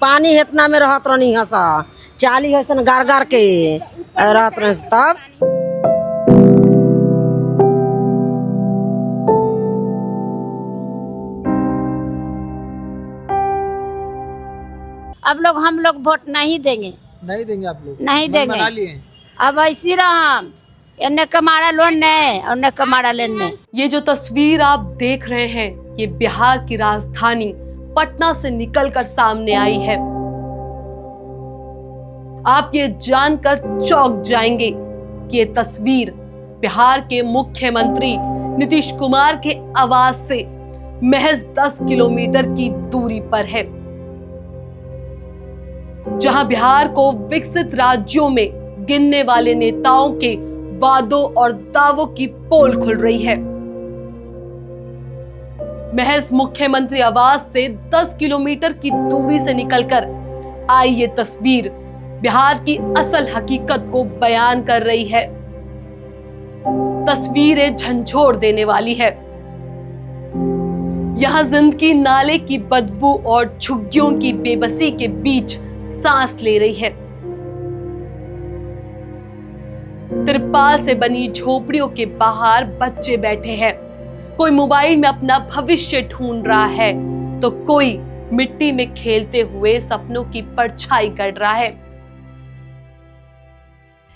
पानी इतना में रहत रहनी हसा चाली हसन गार गार के रहत रह तब। अब हम लोग वोट नहीं देंगे आप लोग नहीं देंगे। बना लिए अब ऐसी रहम इन्ने कमाड़ा लोन नहीं और न कमाड़ा लेने। ये जो तस्वीर आप देख रहे हैं ये बिहार की राजधानी पटना से निकलकर सामने आई है। आप ये जानकर चौंक जाएंगे कि ये तस्वीर बिहार के मुख्यमंत्री नीतीश कुमार के आवास से महज 10 किलोमीटर की दूरी पर है, जहां बिहार को विकसित राज्यों में गिनने वाले नेताओं के वादों और दावों की पोल खुल रही है। महज मुख्यमंत्री आवास से 10 किलोमीटर की दूरी से निकलकर आई ये तस्वीर बिहार की असल हकीकत को बयान कर रही है। तस्वीरें झंझोड़ देने वाली है। यहां जिंदगी नाले की बदबू और झुग्गियों की बेबसी के बीच सांस ले रही है। तिरपाल से बनी झोपड़ियों के बाहर बच्चे बैठे हैं। कोई मोबाइल में अपना भविष्य ढूंढ रहा है तो कोई मिट्टी में खेलते हुए सपनों की परछाई कर रहा है।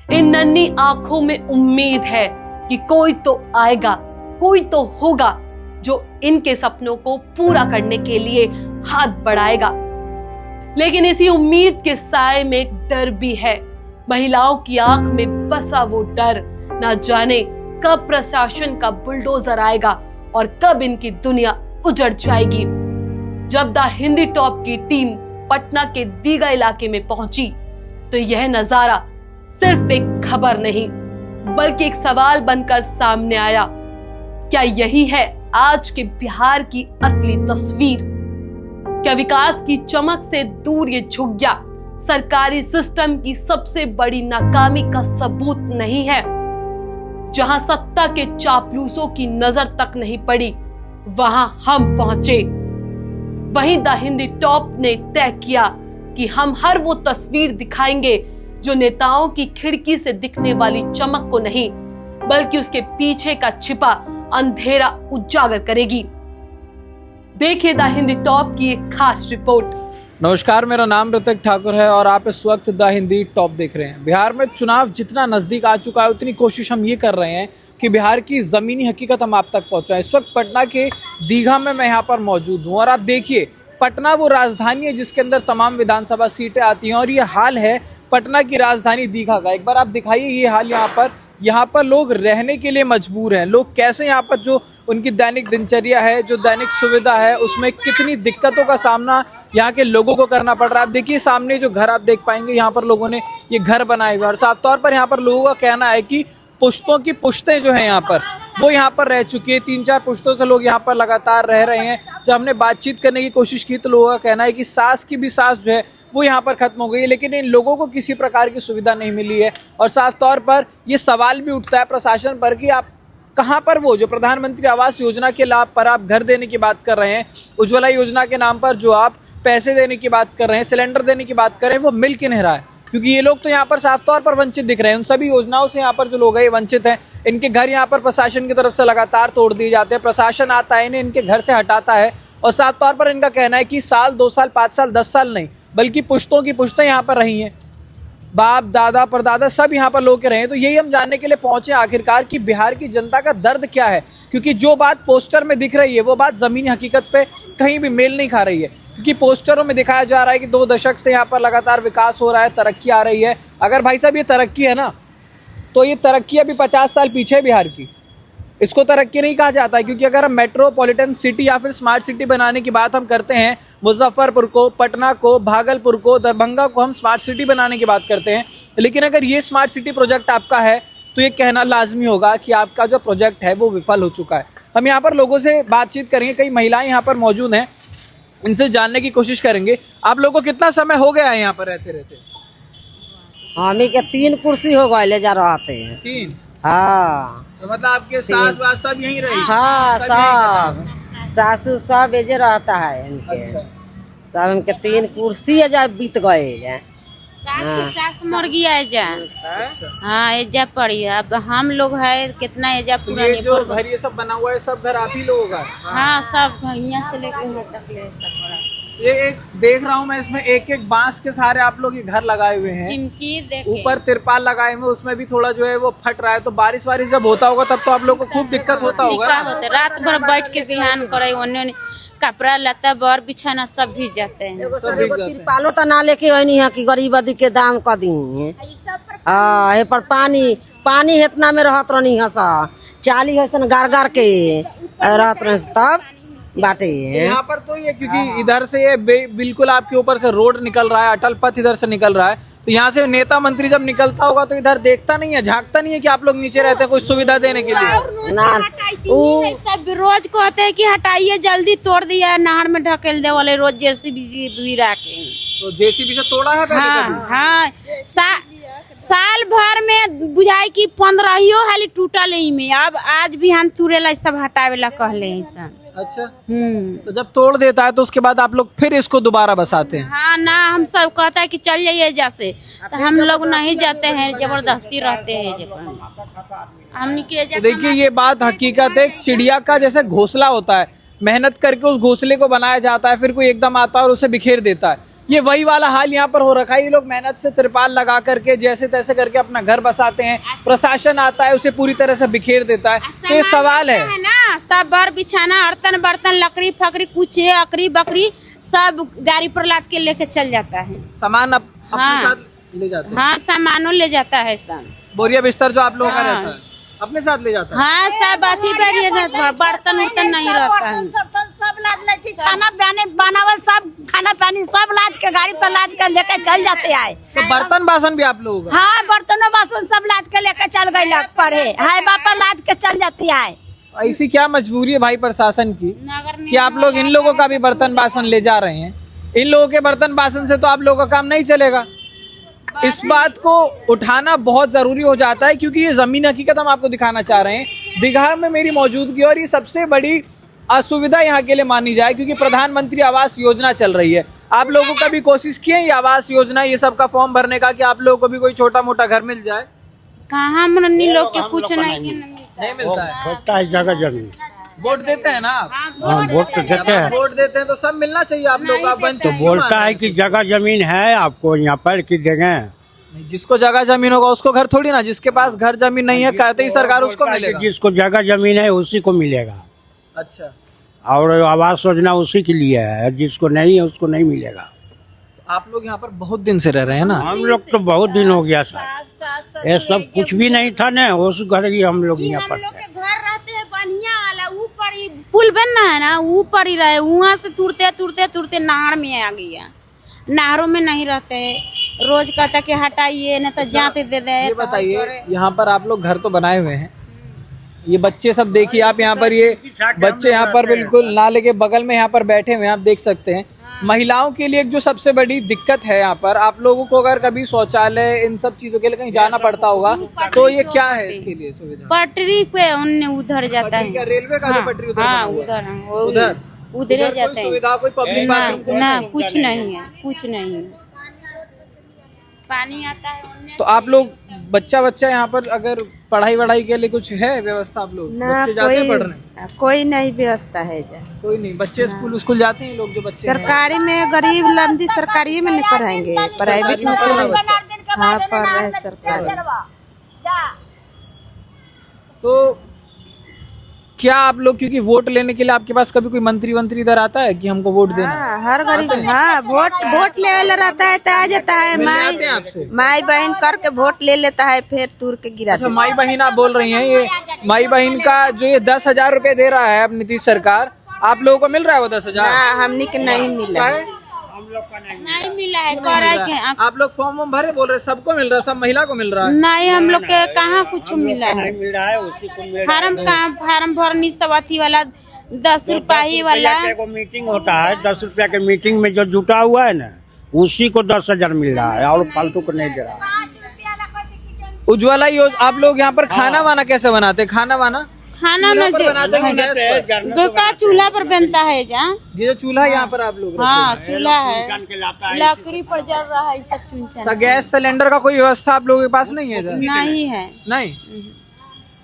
इन नन्ही आंखों में उम्मीद है कि कोई तो आएगा, कोई तो होगा जो इनके सपनों को पूरा करने के लिए हाथ बढ़ाएगा। लेकिन इसी उम्मीद के साए में एक डर भी है। महिलाओं की आंख में बसा वो डर, ना जाने कब प्रशासन का बुलडोजर आएगा और कब इनकी दुनिया उजड़ जाएगी। जब द हिंदी टॉप की टीम पटना के दीघा इलाके में पहुंची तो यह नजारा सिर्फ एक खबर नहीं बल्कि एक सवाल बनकर सामने आया। क्या यही है आज के बिहार की असली तस्वीर? क्या विकास की चमक से दूर ये झुग्गियां सरकारी सिस्टम की सबसे बड़ी नाकामी का सबूत नहीं है? जहां सत्ता के चापलूसों की नजर तक नहीं पड़ी वहां हम पहुंचे। वहीं द हिंदी टॉप ने तय किया कि हम हर वो तस्वीर दिखाएंगे जो नेताओं की खिड़की से दिखने वाली चमक को नहीं बल्कि उसके पीछे का छिपा अंधेरा उजागर करेगी। देखिए द हिंदी टॉप की एक खास रिपोर्ट। नमस्कार, मेरा नाम ऋतिक ठाकुर है और आप इस वक्त द हिंदी टॉप देख रहे हैं। बिहार में चुनाव जितना नज़दीक आ चुका है उतनी कोशिश हम ये कर रहे हैं कि बिहार की ज़मीनी हकीकत हम आप तक पहुंचाएं। इस वक्त पटना के दीघा में मैं यहाँ पर मौजूद हूँ और आप देखिए पटना वो राजधानी है जिसके अंदर तमाम विधानसभा सीटें आती हैं और ये हाल है पटना की राजधानी दीघा का। एक बार आप दिखाइए ये हाल यहाँ पर लोग रहने के लिए मजबूर हैं। लोग कैसे यहाँ पर जो उनकी दैनिक दिनचर्या है, जो दैनिक सुविधा है, उसमें कितनी दिक्कतों का सामना यहाँ के लोगों को करना पड़ रहा है। आप देखिए सामने जो घर आप देख पाएंगे यहाँ पर लोगों ने ये घर बनाए हुए और साफ तौर पर यहाँ पर लोगों का कहना है कि पुश्तों की पुश्तें जो हैं यहाँ पर वो यहाँ पर रह चुकी है। 3-4 पुश्तों से लोग यहाँ पर लगातार रह रहे हैं। जब हमने बातचीत करने की कोशिश की तो लोगों का कहना है कि सास की भी सास जो है वो यहाँ पर खत्म हो गई है, लेकिन इन लोगों को किसी प्रकार की सुविधा नहीं मिली है। और साफ तौर पर ये सवाल भी उठता है प्रशासन पर कि आप कहाँ पर वो जो प्रधानमंत्री आवास योजना के लाभ पर आप घर देने की बात कर रहे हैं, उज्ज्वला योजना के नाम पर जो आप पैसे देने की बात कर रहे हैं, सिलेंडर देने की बात कर रहे हैं, वो मिल क्यों नहीं रहा है? क्योंकि ये लोग तो यहाँ पर साफ तौर पर वंचित दिख रहे हैं। उन सभी योजनाओं से यहाँ पर जो लोग हैं ये वंचित हैं। इनके घर यहाँ पर प्रशासन की तरफ से लगातार तोड़ दिए जाते हैं। प्रशासन आता है इन्हें इनके घर से हटाता है और साफ तौर पर इनका कहना है कि साल 2 साल 5 साल 10 साल नहीं बल्कि पुश्तों की पुश्तें यहाँ पर रही हैं। बाप दादा परदादा सब यहाँ पर लोग रहे हैं। तो यही हम जानने के लिए पहुंचे आखिरकार कि बिहार की जनता का दर्द क्या है, क्योंकि जो बात पोस्टर में दिख रही है वो बात ज़मीनी हकीकत पे कहीं भी मेल नहीं खा रही है। क्योंकि पोस्टरों में दिखाया जा रहा है कि 2 दशक से यहाँ पर लगातार विकास हो रहा है, तरक्की आ रही है। अगर भाई साहब ये तरक्की है ना तो ये तरक्की अभी 50 साल पीछे है बिहार की। इसको तरक्की नहीं कहा जाता है, क्योंकि अगर हम मेट्रोपॉलिटन सिटी या फिर स्मार्ट सिटी बनाने की बात हम करते हैं, मुजफ्फरपुर को, पटना को, भागलपुर को, दरभंगा को हम स्मार्ट सिटी बनाने की बात करते हैं। लेकिन अगर ये स्मार्ट सिटी प्रोजेक्ट आपका है तो ये कहना लाजमी होगा कि आपका जो प्रोजेक्ट है वो विफल हो चुका है। हम यहाँ पर लोगों से बातचीत करेंगे, कई महिलाएं यहाँ पर मौजूद हैं, इनसे जानने की कोशिश करेंगे। आप लोगों को कितना समय हो गया है यहाँ पर रहते रहते? हमी के 3 कुर्सी हो गए ले जा रहा थे। 3? हाँ तो मतलब आपके सास वास सब यहीं रही? हाँ सब सासू सब एजे रहता है इनके। अच्छा। सब के 3 कुर्सी है जा बीत गए। सास मुर्गी है जा। हाँ एजा पड़ी है। अब हम लोग है कितना एजा पूरा ये जो घर ये सब बना हुआ है सब घर आप ही लोगों का? हाँ सब यहाँ से लेके यहाँ तक ले सब पड़ा। ये एक देख रहा हूँ मैं, इसमें एक एक बांस के सहारे आप लोग ये घर लगाए हुए हैं। चिमकी देखे ऊपर तिरपाल लगाए हुए, उसमें भी थोड़ा जो है वो फट रहा है। तो बारिश वारिश जब होता होगा तब तो आप लोग को खूब दिक्कत होता होगा। दिक्कत होता है। रात भर बैठ के बिहान करे ओने कपड़ा लता बर बिछाना सब भीज जाते हैं। तिरपालो तो ना लेके आनी है कि गरीब आदमी के दाम का दी। हाँ ये पर पानी इतना में रहत रहनी है सा 40 है गार के रहत रहे तब बाटे। यहाँ पर तो ये क्योंकि इधर से ये बिल्कुल आपके ऊपर से रोड निकल रहा है, अटल पथ इधर से निकल रहा है, तो यहाँ से नेता मंत्री जब निकलता होगा तो इधर देखता नहीं है, झांकता नहीं है कि आप लोग नीचे रहते हैं कोई सुविधा देने के लिए। ना सब रोज कहते हैं कि हटाइए जल्दी तोड़ दिया नहर में ढकेल दे वाले रोज जेसीबी के। तो जेसीबी से तोड़ा है पहले हाँ कभी? हाँ साल भर में बुझाई की 15 हाली टूटल ही में। अब आज भी हम तुरेला सब हटावे ला कहले हैं सन। अच्छा तो जब तोड़ देता है तो उसके बाद आप लोग फिर इसको दोबारा बसाते हैं? हाँ ना हम सब कहता है कि चल जाइए जैसे, तो हम लोग नहीं जाते हैं, जबरदस्ती रहते हैं। हम तो देखिए ये बात हकीकत है। चिड़िया का जैसे घोंसला होता है, मेहनत करके उस घोंसले को बनाया जाता है, फिर कोई एकदम आता है और उसे बिखेर देता है। ये वही वाला हाल यहाँ पर हो रखा है। ये लोग मेहनत से तिरपाल लगा करके जैसे तैसे करके अपना घर बसाते हैं, प्रशासन आता है उसे पूरी तरह से बिखेर देता है। तो ये सवाल है ना, सब बार बिछाना बर्तन बर्तन लकड़ी फकड़ी कुछ अकड़ी बकरी सब गाड़ी पर लाद के लेके चल जाता है। सामान अपने हाँ। साथ ले जाते हैं? हाँ सामानों ले जाता है सब। बोरिया बिस्तर जो आप लोगों का रहता है अपने साथ ले जाता है? हाँ सब अथी बर्तन उर्तन नहीं रहता है। सब लाद लेती, खाना बनावल सब खाना पानी सब लाद के गाड़ी पर लाद के लेके चल जाते हैं। तो बर्तन बासन भी आप लोगों का? हाँ बर्तनों बासन सब लाद के लेके चल गए पड़े है बापा लाद के चल जाती है। ऐसी क्या मजबूरी है भाई प्रशासन की कि आप लोग इन लोगों का भी बर्तन बासन ले जा रहे हैं? इन लोगों के बर्तन बासन से तो आप लोगों का काम नहीं चलेगा। इस बात को उठाना बहुत जरूरी हो जाता है क्योंकि ये जमीन हकीकत हम आपको दिखाना चाह रहे हैं। दीघा में मेरी मौजूदगी और ये सबसे बड़ी असुविधा यहाँ के लिए मानी जाए क्योंकि प्रधानमंत्री आवास योजना चल रही है। आप लोगों का भी कोशिश किए ये आवास योजना ये सब का फॉर्म भरने का कि आप लोगों को भी कोई छोटा मोटा घर मिल जाए? कहाँ मनी लोग के कुछ नहीं मिलता है। होता है जगह जमीन। वोट देते हैं ना आप? हाँ वोट तो देते हैं। वोट देते हैं तो सब मिलना चाहिए आप लोग। आप तो बोलता है कि जगह जमीन है आपको यहाँ पर की देंगे। जिसको जगह जमीन होगा उसको घर थोड़ी ना, जिसके पास घर जमीन नहीं है कहते ही सरकार उसको मिलेगा। जिसको जगह जमीन है उसी को मिलेगा। अच्छा और आवास योजना उसी के लिए है, जिसको नहीं है उसको नहीं मिलेगा। आप लोग यहाँ पर बहुत दिन से रह रहे हैं ना? हम लोग तो बहुत दिन हो गया सर, ये सब कुछ भी नहीं था ना, उस घर ही हम लोग यहाँ पर घर रहते हैं बढ़िया वाला ऊपर ही पुल बनना है ना, ऊपर ही रहे, वहाँ से तुरते तुरते तुरते नहर में आ गया। नहरों में नहीं रहते, रोज कहता कि हटाइए न तो जाते दे दे। ये बताइए यहाँ पर आप लोग घर तो बनाए हुए हैं, ये बच्चे सब देखिए आप यहाँ पर, ये बच्चे यहाँ पर बिल्कुल नाले के बगल में यहाँ पर बैठे हुए हैं, आप देख सकते हैं। महिलाओं के लिए जो सबसे बड़ी दिक्कत है यहाँ पर, आप लोगों को अगर कभी शौचालय इन सब चीजों के लिए कहीं जाना पड़ता होगा तो ये क्या है इसके लिए सुविधा? पटरी पे उनने उधर जाता है, रेलवे का जो पटरी उधर हाँ बना हुआ है। उधर उधर जाते हैं। सुविधा कोई पब्लिक बाथरूम ना कुछ नहीं है, कुछ नहीं है। पानी आता है उनने। तो आप लोग बच्चा यहाँ पर अगर पढ़ाई वढ़ाई के लिए कुछ है व्यवस्था? आप लोग बच्चे जाते हैं पढ़ने? कोई नहीं व्यवस्था है जा। कोई नहीं, बच्चे स्कूल जाते हैं लोग जो बच्चे सरकारी में गरीब लंबी सरकारी में नहीं पढ़ाएंगे, प्राइवेट में तो हाँ पढ़ रहे हैं सरकारी। तो क्या आप लोग, क्योंकि वोट लेने के लिए आपके पास कभी कोई मंत्री इधर आता है कि हमको वोट देना? हर गरीब हाँ वोट ले रहता है तो आ जाता है, माई बहन करके वोट ले लेता है फिर तुर के गिरा। अच्छा माई बहन आप बोल रही हैं, ये माई बहन का जो ये 10,000 रुपए दे रहा है अब नीतीश सरकार, आप लोगों को मिल रहा है वो 10,000? हमने के नहीं मिला है, नहीं मिला है। कह रहे हैं आप लोग फॉर्म भरे बोल रहे सबको मिल रहा है, सब महिला को मिल रहा है? नहीं हम लोग के कहाँ कुछ मिला है। मिल रहा है उसी को। फार्म भरनी सब अथी वाला 10 रुपये वाला मीटिंग होता है, 10 रुपया के मीटिंग में जो जुटा हुआ है ना उसी को 10,000 मिल रहा है और फालतू को नहीं दे रहा है। उज्ज्वला योजना आप लोग यहाँ पर खाना वाना कैसे बनाते हैं? खाना वाना खाना चूल्हा न पर बनाते हैं गैस पर? गोका चूल्हा पर बनता है जहाँ। ये जो चूल्हा है यहाँ पर आप लोग हाँ चूल्हा है, निकाल के लाता है लकड़ी पर जल रहा है सब चुन तो गैस सिलेंडर का कोई व्यवस्था आप लोगों के पास नहीं है इधर? नहीं है। नहीं।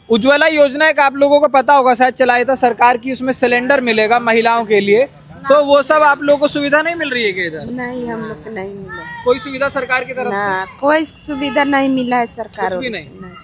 उज्ज्वला योजना एक आप लोगों को पता होगा, शायद चलाई था सरकार की, उसमें सिलेंडर मिलेगा महिलाओं के लिए, तो वो सब आप लोगों को सुविधा नहीं मिल रही है क्या इधर? नहीं, हम लोग को नहीं मिला कोई सुविधा सरकार की तरफ से? ना, कोई सुविधा नहीं मिला है सरकार कुछ भी से, नहीं।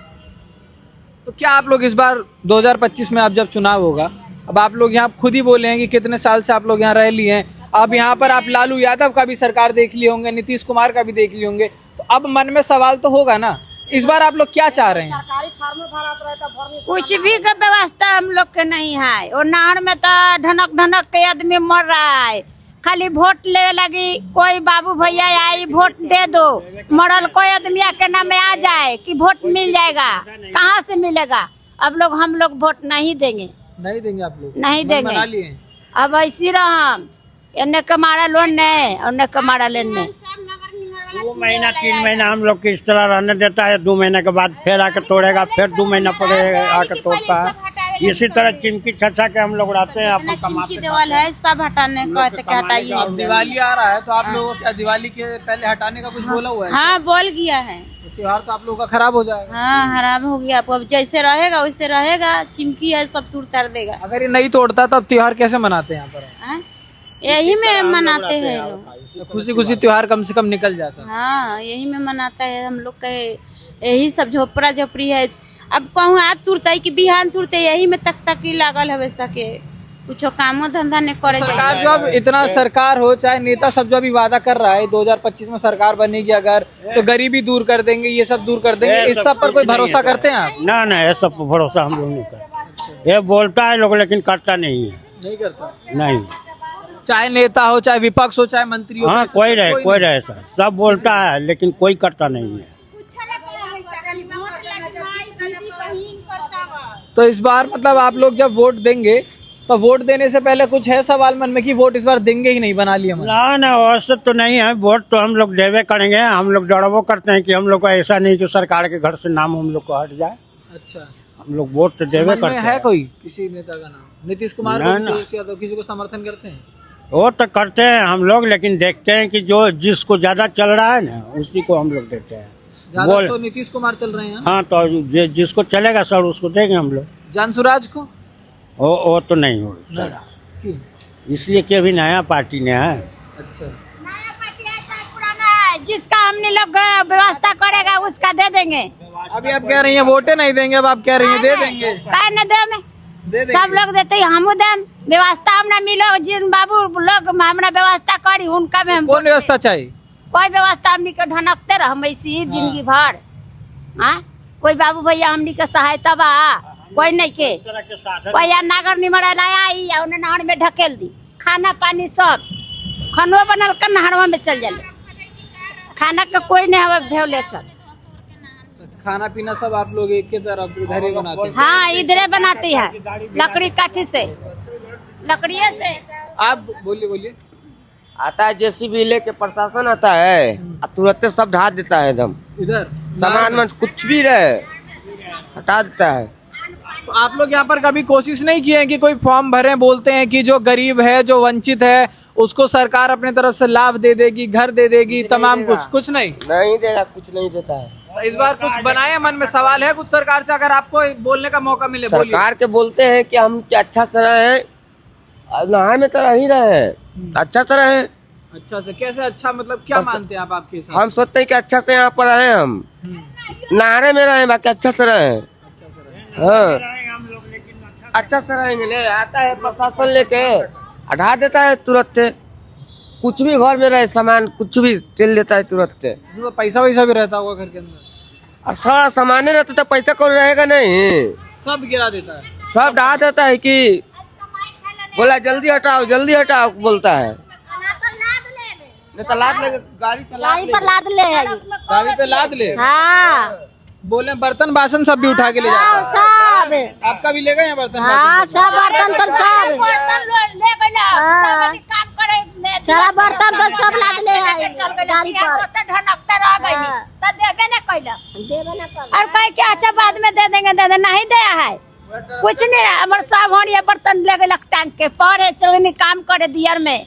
तो क्या आप लोग इस बार 2025 में आप जब चुनाव होगा, अब आप लोग यहाँ खुद ही बोले हैं कि कितने साल से आप लोग यहाँ रह लिए हैं, अब यहाँ पर आप लालू यादव का भी सरकार देख लिए होंगे, नीतीश कुमार का भी देख लिए होंगे, तो अब मन में सवाल तो होगा ना, इस बार आप लोग क्या चाह रहे हैं? सरकारी फार्म भरात रहता भरने कुछ भी का व्यवस्था हम लोग के नहीं है। और नहर में तो ढनक ढनक के आदमी मर रहा है, खाली वोट ले लगी, कोई बाबू भैया आई वोट दे दो, मरल कोई आदमी के नाम में आ जाए कि वोट मिल जाएगा, कहाँ से मिलेगा? हम लोग वोट नहीं देंगे, नहीं देंगे आप लोग? नहीं मन देंगे। बना लिए हैं? अब ऐसी रहम एने कमाड़ा लोन ने और कमाड़ा लेने 2 महीना 3 महीना हम लोग की इस तरह रहने देता है, 2 महीने के बाद फिर आके तोड़ेगा, फिर 2 महीना पड़ेगा आके तोड़ता है। इसी तरह चिमकी छछा के हम लोग रहते हैं, अपना कमाते देवाल है सब हटाने कहते कि हटाइए। अब दिवाली आ रहा है तो आप लोगों को क्या दिवाली के पहले हटाने का कुछ बोला हुआ है? हाँ बोल गया है। तो त्योहार तो आप लोगों का खराब हो जाएगा। हाँ खराब हो गया, अब जैसे रहेगा वैसे रहेगा, चिमकी है सब तूर तर देगा। अगर ये नहीं तोड़ता तो अब त्योहार कैसे मनाते हैं यहाँ पर? हाँ? यही में मनाते हैं लोग, तो खुशी खुशी त्योहार कम से कम निकल जाता है। हाँ यही में मनाता है हम लोग का, यही सब झोपड़ा झोपड़ी है। अब कहूँ आज तुरते कि बिहान तुरते, यही में तक ही लागल है वैसा के कुछ कामो धंधा नहीं करे। सरकार जो अब इतना सरकार हो चाहे नेता सब जो अभी वादा कर रहा है 2025 में सरकार बनेगी अगर, तो गरीबी दूर कर देंगे, ये सब दूर कर देंगे, इस सब पर कोई भरोसा करते हैं आप? ना ये सब भरोसा हम लोग नहीं करते। ये बोलता है लोग लेकिन करता नहीं है। नहीं करता? नहीं, चाहे नेता हो, चाहे विपक्ष हो, चाहे मंत्री हो, हाँ कोई रहे सर, सब बोलता है लेकिन कोई करता नहीं है। तो इस बार मतलब आप लोग जब वोट देंगे तो वोट देने से पहले कुछ है सवाल मन में कि वोट इस बार देंगे ही नहीं, बना लिया? ना वैसे तो नहीं है, वोट तो हम लोग देवे करेंगे। हम लोग जड़बो करते हैं कि हम लोग को ऐसा नहीं कि सरकार के घर से नाम हम लोग को हट जाए। अच्छा, हम लोग वोट तो देवे मन करते में हैं। है कोई किसी नेता का नाम? नीतीश कुमार ना, को, तेजस्वी यादव, किसी को समर्थन करते हैं? वो तो करते हैं हम लोग, लेकिन देखते हैं कि जो जिसको ज्यादा चल रहा है ना उसी को हम लोग देते हैं। ज्यादा तो नीतीश कुमार चल रहे हैं। हाँ तो जिसको चलेगा सर उसको देंगे हम लोग। जनसुराज को? वो तो नहीं हो सर, क्यों? इसलिए कि अभी नया पार्टी ने है। अच्छा, जिसका हमने लोग व्यवस्था करेगा उसका दे देंगे। अभी आप कह रही हैं वोटे नहीं देंगे, अब आप कह रही हैं दे देंगे। न दे दे सब लोग देते हम देम, व्यवस्था हमरा मिलो, जिन बाबू लोग हमरा व्यवस्था करी उनका में हम कौन व्यवस्था चाहिए? कोई व्यवस्था हमनी के ढनकते रह ऐसी ही जिंदगी भर। हाँ कोई बाबू भैया हमनी के सहायता बा कोई नहीं के, कोई या नागर निमर आई या उन्हें नहर में ढकेल दी, खाना पानी सब खनवा बनल कर नहरवा में चल जाले, खाना का कोई नहीं हवा भेवले सब। खाना पीना सब आप लोग एक के तरफ इधर ही बनाते हैं? हाँ इधरे बनाती है, लकड़ी काठी से, लकड़िये से। आप बोलिए। आता है जेसीबी लेके प्रशासन आता है तुरंत सब ढा देता है एकदम, इधर सामान में कुछ भी रहे हटा देता है। तो आप लोग यहाँ पर कभी कोशिश नहीं किए हैं कि कोई फॉर्म भरें, बोलते हैं कि जो गरीब है, जो वंचित है, उसको सरकार अपने तरफ से लाभ दे देगी, घर दे देगी, तमाम कुछ नहीं देगा, कुछ नहीं देता है। तो इस बार कुछ बनाए मन में सवाल है कुछ सरकार से, अगर आपको बोलने का मौका मिले बोलिए। सरकार के बोलते हैं कि हम अच्छा से रहे, नहार में तो रह रहे हैं, अच्छा से रहे। अच्छा से कैसे अच्छा, मतलब क्या मानते हैं आप? आपके हिसाब हम सोचते हैं कि अच्छा से यहाँ पर रहे, हम नहारे में रहे, बाकी अच्छा से रहे। हाँ अच्छा से रहेंगे। ले आता है प्रशासन लेके हटा देता है तुरंत, कुछ भी घर में रहे सामान कुछ भी टेल देता है तुरंत। तो पैसा वैसा भी रहता होगा घर के अंदर? और सारा सामान रहता तो पैसा कौन रहेगा? नहीं, सब गिरा देता है, सब ढा देता है कि बोला जल्दी हटाओ बोलता है, नहीं तो लाद ले, गाड़ी पर लाद ले, गाड़ी पे लाद ले। हाँ बोले बर्तन बासन सब भी उठा के ले जाता है। सब आपका भी लेगा यहाँ बर्तन हाँ बासन? सब बर्तन तो सब सारा बर्तन तो सब लाद ले गाड़ी पर, देवे न कर और कह के अच्छा बाद में दे देंगे, नहीं दिया है कुछ नहीं हमारे सब हमारे बर्तन ले गए टांग के पढ़े चलने काम करे दियर में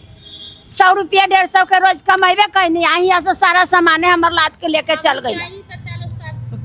100 रुपया 150 के रोज कमाइबे कहनी यहाँ से सारा सामान हमारे लाद के लेके चल गई।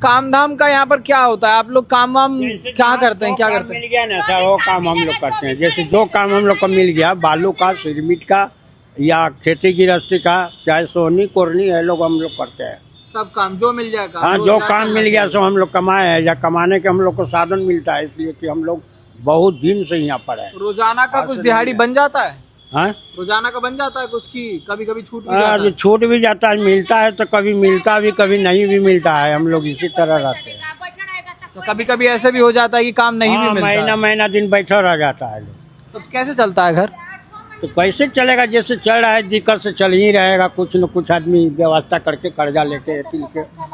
काम धाम का यहाँ पर क्या होता है? आप लोग काम वाम क्या करते हैं? क्या करते हैं? मिल गया ना सर, वो काम हम लोग करते हैं। जैसे जो काम हम लोग को मिल गया, बालू का, सिरमिट का या खेती गृहस्थी का, चाहे सोनी कोरनी है, लोग हम लोग करते हैं। सब काम जो मिल जाए काम, हाँ, जो काम मिल गया सो हम लोग कमाए हैं, या कमाने के हम लोग को साधन मिलता है, इसलिए कि हम लोग बहुत दिन से यहाँ पर है। रोजाना का कुछ दिहाड़ी बन जाता है? हाँ, रोजाना का बन जाता है कुछ की कभी कभी छूट भी जाता है? छूट भी जाता है, मिलता है तो कभी मिलता भी, कभी नहीं भी मिलता है। हम लोग इसी तरह रहते हैं। तो कभी कभी ऐसे भी हो जाता है कि काम नहीं भी मिलता है। महीना दिन बैठा रह जाता है लोग। तो कैसे चलता है घर? तो कैसे चलेगा? जैसे चल रहा है, दिक्कत से चल ही रहेगा। कुछ न कुछ आदमी व्यवस्था करके कर्जा लेके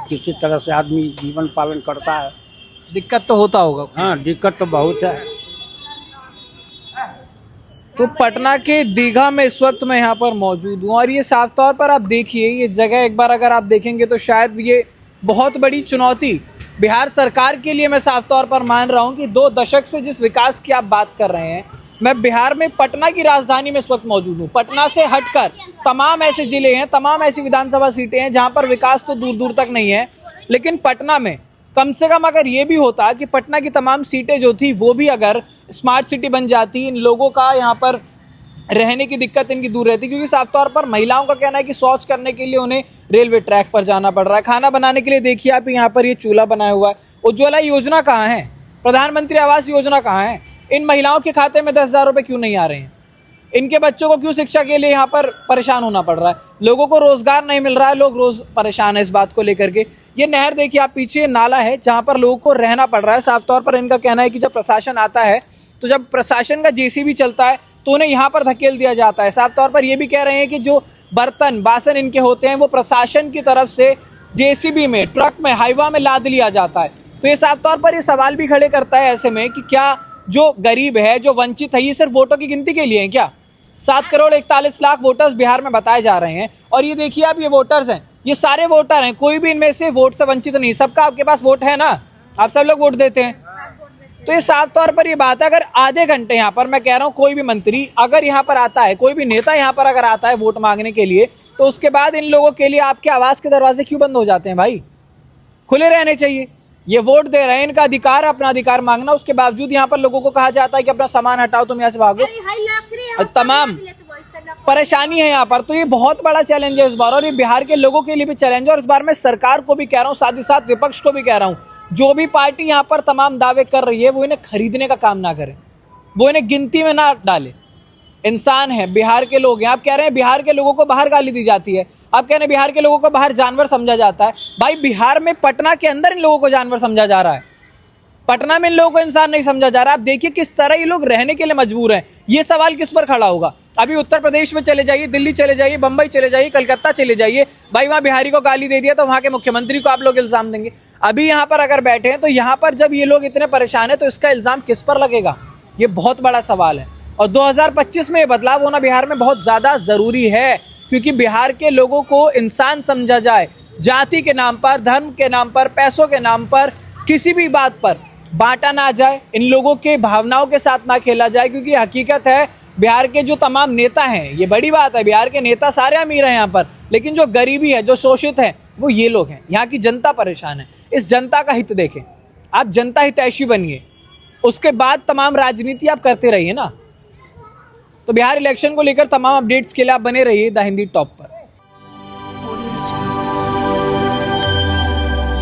किसी तरह से आदमी जीवन पालन करता है। दिक्कत तो होता होगा। हाँ, दिक्कत तो बहुत है। तो पटना के दीघा में इस वक्त मैं यहाँ पर मौजूद हूँ और ये साफ तौर पर आप देखिए, ये जगह एक बार अगर आप देखेंगे तो शायद ये बहुत बड़ी चुनौती बिहार सरकार के लिए मैं साफ तौर पर मान रहा हूँ कि 2 दशक से जिस विकास की आप बात कर रहे हैं, मैं बिहार में पटना की राजधानी में इस वक्त मौजूद हूँ। पटना से हटकर तमाम ऐसे जिले हैं, तमाम ऐसी विधानसभा सीटें हैं जहाँ पर विकास तो दूर दूर तक नहीं है, लेकिन पटना में कम से कम अगर ये भी होता कि पटना की तमाम सीटें जो थी वो भी अगर स्मार्ट सिटी बन जाती, इन लोगों का यहाँ पर रहने की दिक्कत इनकी दूर रहती। क्योंकि साफ तौर पर महिलाओं का कहना है कि शौच करने के लिए उन्हें रेलवे ट्रैक पर जाना पड़ रहा है, खाना बनाने के लिए देखिए आप यहाँ पर ये चूल्हा बनाया हुआ है। उज्ज्वला योजना कहाँ है? प्रधानमंत्री आवास योजना कहाँ है? इन महिलाओं के खाते में 10,000 रुपये क्यों नहीं आ रहे हैं? इनके बच्चों को क्यों शिक्षा के लिए यहाँ पर परेशान होना पड़ रहा है? लोगों को रोजगार नहीं मिल रहा है, लोग रोज परेशान है इस बात को लेकर के। ये नहर देखिए आप, पीछे नाला है जहाँ पर लोगों को रहना पड़ रहा है। साफ तौर पर इनका कहना है कि जब प्रशासन आता है, तो जब प्रशासन का जेसीबी चलता है तो उन्हें यहाँ पर धकेल दिया जाता है। साफ तौर पर ये भी कह रहे हैं कि जो बर्तन बासन इनके होते हैं वो प्रशासन की तरफ से जेसीबी में, ट्रक में, हाईवा में लाद लिया जाता है। तो ये साफ तौर पर ये सवाल भी खड़े करता है ऐसे में कि क्या जो गरीब है, जो वंचित है, ये सिर्फ वोटों की गिनती के लिए है क्या? 7 करोड़ 41 लाख वोटर्स बिहार में बताए जा रहे हैं और ये देखिए आप, ये वोटर्स हैं, ये सारे वोटर हैं, कोई भी इनमें से वोट से वंचित नहीं। सबका आपके पास वोट है ना, आप सब लोग वोट देते हैं। तो ये साफ तौर पर ये बात है, अगर आधे घंटे यहाँ पर, मैं कह रहा हूँ कोई भी मंत्री अगर यहाँ पर आता है, कोई भी नेता यहाँ पर अगर आता है वोट मांगने के लिए, तो उसके बाद इन लोगों के लिए आपके आवास के दरवाजे क्यों बंद हो जाते हैं? भाई खुले रहने चाहिए। ये वोट दे रहे हैं, इनका अधिकार, अपना अधिकार मांगना, उसके बावजूद यहाँ पर लोगों को कहा जाता है कि अपना सामान हटाओ, तुम यहाँ से भागो। तमाम परेशानी है यहाँ पर। तो ये बहुत बड़ा चैलेंज है इस बार, और ये बिहार के लोगों के लिए भी चैलेंज है। और इस बार मैं सरकार को भी कह रहा हूँ, साथ ही साथ विपक्ष को भी कह रहा हूँ, जो भी पार्टी यहाँ पर तमाम दावे कर रही है वो इन्हें खरीदने का काम ना करे, वो इन्हें गिनती में ना डाले। इंसान है, बिहार के लोग हैं। आप कह रहे हैं बिहार के लोगों को बाहर गाली दी जाती है, आप कह रहे हैं बिहार के लोगों को बाहर जानवर समझा जाता है। भाई बिहार में, पटना के अंदर इन लोगों को जानवर समझा जा रहा है, पटना में इन लोगों को इंसान नहीं समझा जा रहा। आप देखिए किस तरह ये लोग रहने के लिए मजबूर हैं। ये सवाल किस पर खड़ा होगा? अभी उत्तर प्रदेश में चले जाइए, दिल्ली चले जाइए, बंबई चले जाइए, कलकत्ता चले जाइए, भाई वहाँ बिहारी को गाली दे दिया तो वहाँ के मुख्यमंत्री को आप लोग इल्जाम देंगे। अभी यहाँ पर अगर बैठे हैं तो यहाँ पर जब ये लोग इतने परेशान हैं तो इसका इल्जाम किस पर लगेगा? ये बहुत बड़ा सवाल है। और 2025 में ये बदलाव होना बिहार में बहुत ज़्यादा ज़रूरी है, क्योंकि बिहार के लोगों को इंसान समझा जाए, जाति के नाम पर, धर्म के नाम पर, पैसों के नाम पर, किसी भी बात पर बांटा ना जाए, इन लोगों के भावनाओं के साथ ना खेला जाए। क्योंकि हकीकत है बिहार के जो तमाम नेता हैं, ये बड़ी बात है, बिहार के नेता सारे अमीर हैं यहाँ पर, लेकिन जो गरीबी है, जो शोषित है, वो ये लोग हैं। यहाँ की जनता परेशान है। इस जनता का हित देखें, आप जनता हितैषी बनिए, उसके बाद तमाम राजनीति आप करते रहिए ना। तो बिहार इलेक्शन को लेकर तमाम अपडेट्स के लिए आप बने रहिए द हिंदी टॉप पर।